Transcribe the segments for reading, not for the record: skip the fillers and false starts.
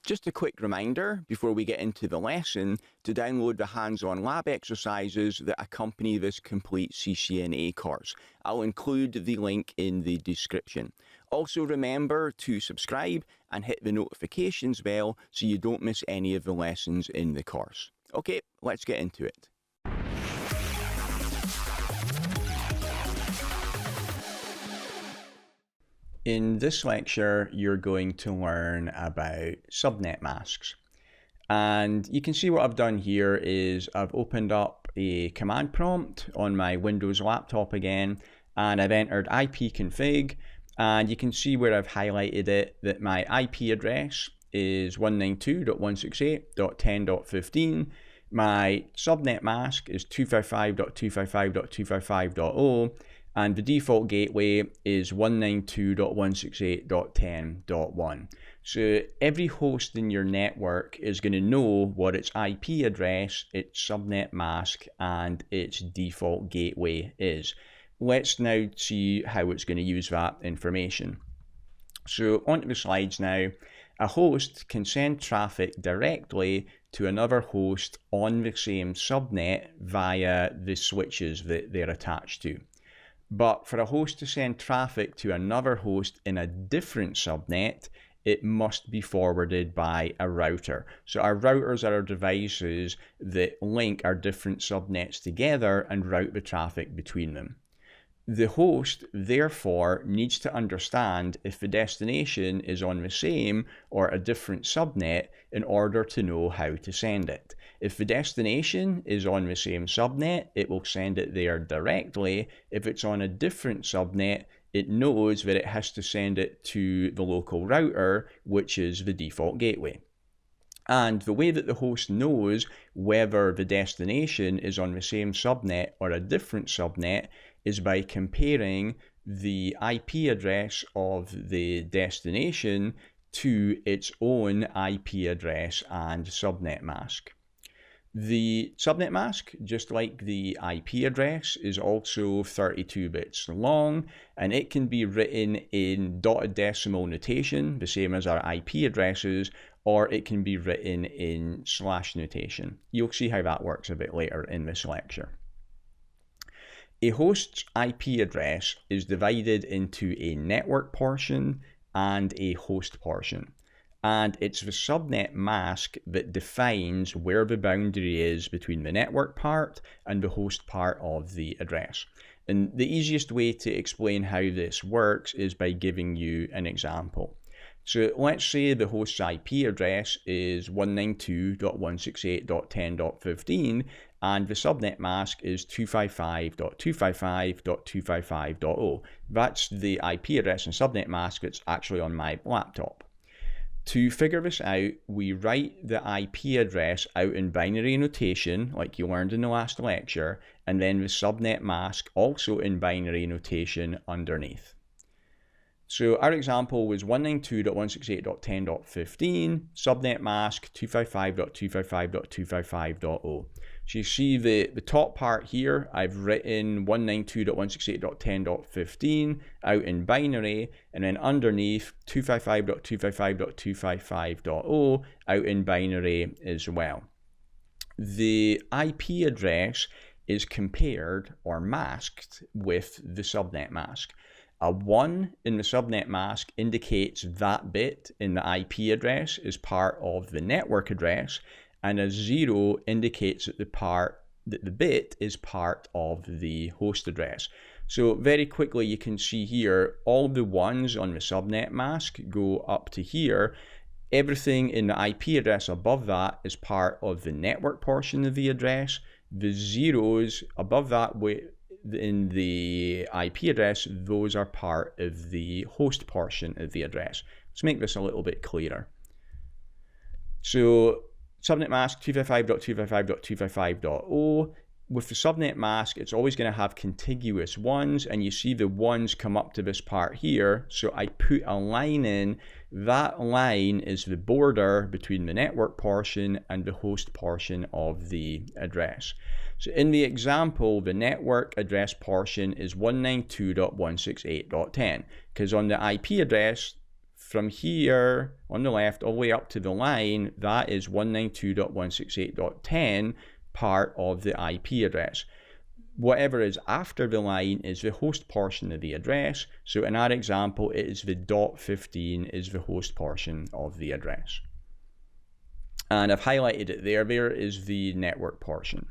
Just a quick reminder before we get into the lesson to download the hands-on lab exercises that accompany this complete CCNA course. I'll include the link in the description. Also remember to subscribe and hit the notifications bell so you don't miss any of the lessons in the course. Okay, let's get into it. In this lecture, you're going to learn about subnet masks. And you can see what I've done here is I've opened up a command prompt on my Windows laptop again, and I've entered ipconfig, and you can see where I've highlighted it that my IP address is 192.168.10.15. My subnet mask is 255.255.255.0. and the default gateway is 192.168.10.1. So every host in your network is going to know what its IP address, its subnet mask, and its default gateway is. Let's now see how it's going to use that information. So onto the slides now. A host can send traffic directly to another host on the same subnet via the switches that they're attached to. But for a host to send traffic to another host in a different subnet, it must be forwarded by a router. So our routers are our devices that link our different subnets together and route the traffic between them. The host, therefore, needs to understand if the destination is on the same or a different subnet in order to know how to send it. If the destination is on the same subnet, it will send it there directly. If it's on a different subnet, it knows that it has to send it to the local router, which is the default gateway. And the way that the host knows whether the destination is on the same subnet or a different subnet is by comparing the IP address of the destination to its own IP address and subnet mask. The subnet mask, just like the IP address, is also 32 bits long, and it can be written in dotted decimal notation, the same as our IP addresses, or it can be written in slash notation. You'll see how that works a bit later in this lecture. A host's IP address is divided into a network portion and a host portion. And it's the subnet mask that defines where the boundary is between the network part and the host part of the address. And the easiest way to explain how this works is by giving you an example. So let's say the host's IP address is 192.168.10.15 and the subnet mask is 255.255.255.0. That's the IP address and subnet mask that's actually on my laptop. To figure this out, we write the IP address out in binary notation, like you learned in the last lecture, and then the subnet mask also in binary notation underneath. So our example was 192.168.10.15, subnet mask 255.255.255.0. So you see the top part here, I've written 192.168.10.15 out in binary, and then underneath 255.255.255.0 out in binary as well. The IP address is compared or masked with the subnet mask. A 1 in the subnet mask indicates that bit in the IP address is part of the network address, and a 0 indicates that the bit is part of the host address. So very quickly you can see here all the 1s on the subnet mask go up to here. Everything in the IP address above that is part of the network portion of the address. The 0s above that in the IP address, those are part of the host portion of the address. Let's make this a little bit clearer. So subnet mask 255.255.255.0. With the subnet mask, it's always going to have contiguous 1s, and you see the 1s come up to this part here. So I put a line in. That line is the border between the network portion and the host portion of the address. So in the example, the network address portion is 192.168.10, because on the IP address from here on the left all the way up to the line, that is 192.168.10 part of the IP address. Whatever is after the line is the host portion of the address. So in our example, it is the .15 is the host portion of the address. And I've highlighted it there. There is the network portion.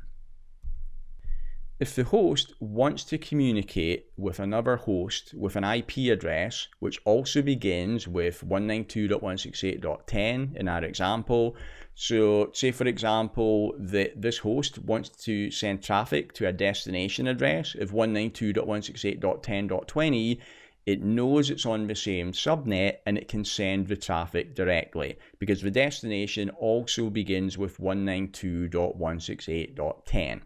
If the host wants to communicate with another host with an IP address, which also begins with 192.168.10 in our example, so say for example that this host wants to send traffic to a destination address of 192.168.10.20, it knows it's on the same subnet and it can send the traffic directly because the destination also begins with 192.168.10.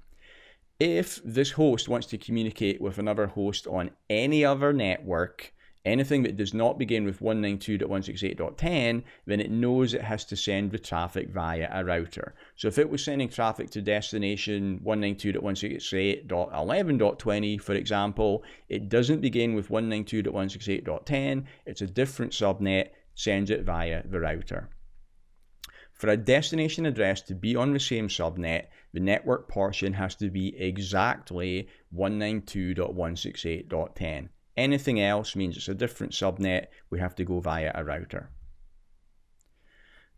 If this host wants to communicate with another host on any other network, anything that does not begin with 192.168.10, then it knows it has to send the traffic via a router. So if it was sending traffic to destination 192.168.11.20, for example, it doesn't begin with 192.168.10, it's a different subnet, sends it via the router. For a destination address to be on the same subnet, the network portion has to be exactly 192.168.10. Anything else means it's a different subnet, we have to go via a router.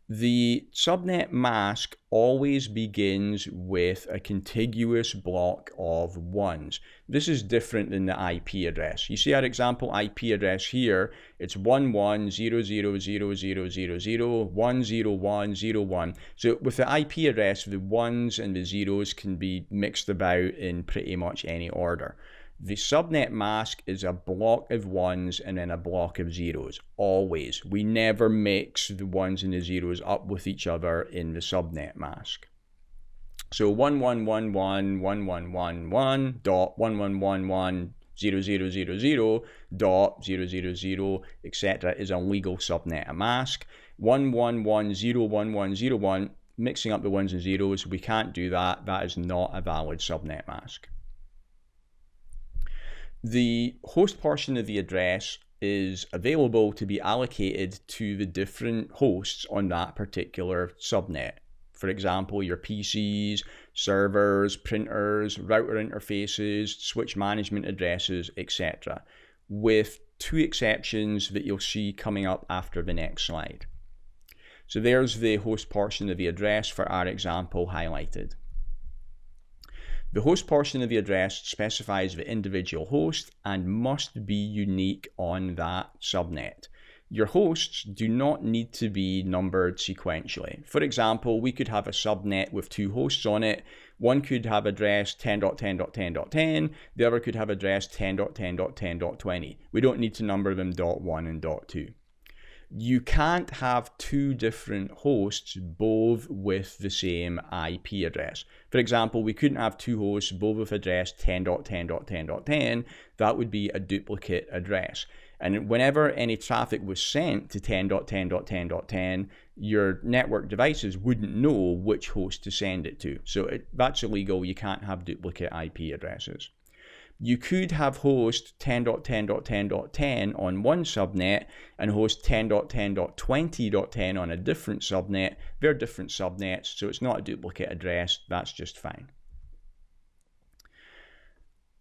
The subnet mask always begins with a contiguous block of ones. This is different than the IP address. You see our example IP address here, it's 11000000100101. So with the IP address, the ones and the zeros can be mixed about in pretty much any order. The subnet mask is a block of ones and then a block of zeros, always. We never mix the ones and the zeros up with each other in the subnet mask. So 111111.1111.0000.000, etc. is a legal subnet mask. 11101101, mixing up the ones and zeros, we can't do that. That is not a valid subnet mask. The host portion of the address is available to be allocated to the different hosts on that particular subnet. For example, your PCs, servers, printers, router interfaces, switch management addresses, etc. With two exceptions that you'll see coming up after the next slide. So there's the host portion of the address for our example highlighted. The host portion of the address specifies the individual host and must be unique on that subnet. Your hosts do not need to be numbered sequentially. For example, we could have a subnet with two hosts on it. One could have address 10.10.10.10, the other could have address 10.10.10.20. We don't need to number them .1 and .2. You can't have two different hosts both with the same IP address. For example, we couldn't have two hosts both with address 10.10.10.10. That would be a duplicate address. And whenever any traffic was sent to 10.10.10.10, your network devices wouldn't know which host to send it to. So that's illegal. You can't have duplicate IP addresses. You could have host 10.10.10.10 on one subnet and host 10.10.20.10 on a different subnet. They're different subnets, so it's not a duplicate address. That's just fine.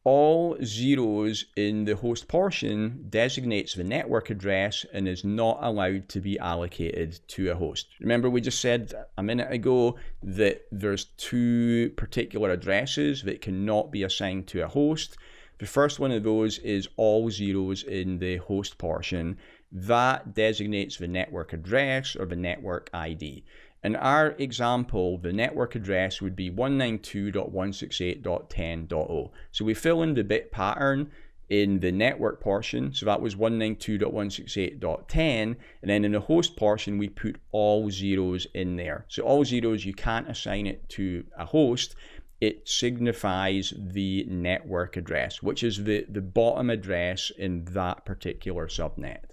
All zeros in the host portion designates the network address and is not allowed to be allocated to a host. Remember, we just said a minute ago that there's two particular addresses that cannot be assigned to a host. The first one of those is all zeros in the host portion. That designates the network address or the network ID. In our example, the network address would be 192.168.10.0. So we fill in the bit pattern in the network portion. So that was 192.168.10. And then in the host portion, we put all zeros in there. So all zeros, you can't assign it to a host. It signifies the network address, which is the bottom address in that particular subnet.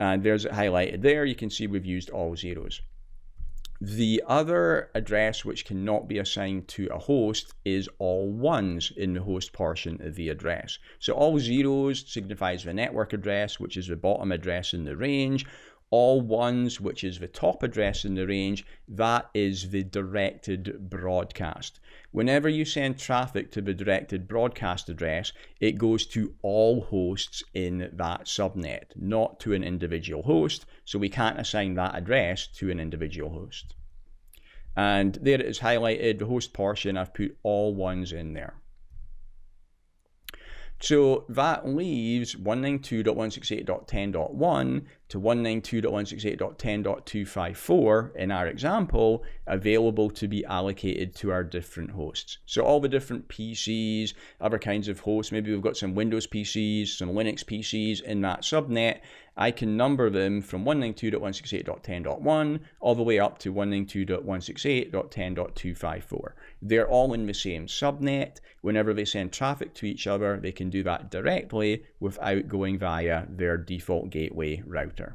And there's it highlighted there. You can see we've used all zeros. The other address which cannot be assigned to a host is all ones in the host portion of the address. So all zeros signifies the network address, which is the bottom address in the range. All ones, which is the top address in the range, that is the directed broadcast. Whenever you send traffic to the directed broadcast address, it goes to all hosts in that subnet, not to an individual host. So we can't assign that address to an individual host. And there it is highlighted, the host portion, I've put all ones in there. So that leaves 192.168.10.1 to 192.168.10.254 in our example available to be allocated to our different hosts. So all the different PCs, other kinds of hosts, maybe we've got some Windows PCs, some Linux PCs in that subnet. I can number them from 192.168.10.1 all the way up to 192.168.10.254. They're all in the same subnet. Whenever they send traffic to each other, they can do that directly without going via their default gateway router.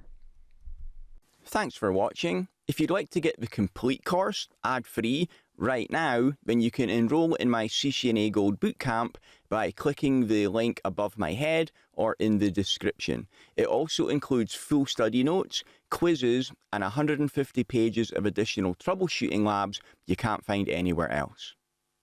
Thanks for watching. If you'd like to get the complete course ad-free right now, then you can enroll in my CCNA Gold Bootcamp by clicking the link above my head or in the description. It also includes full study notes, quizzes, and 150 pages of additional troubleshooting labs you can't find anywhere else.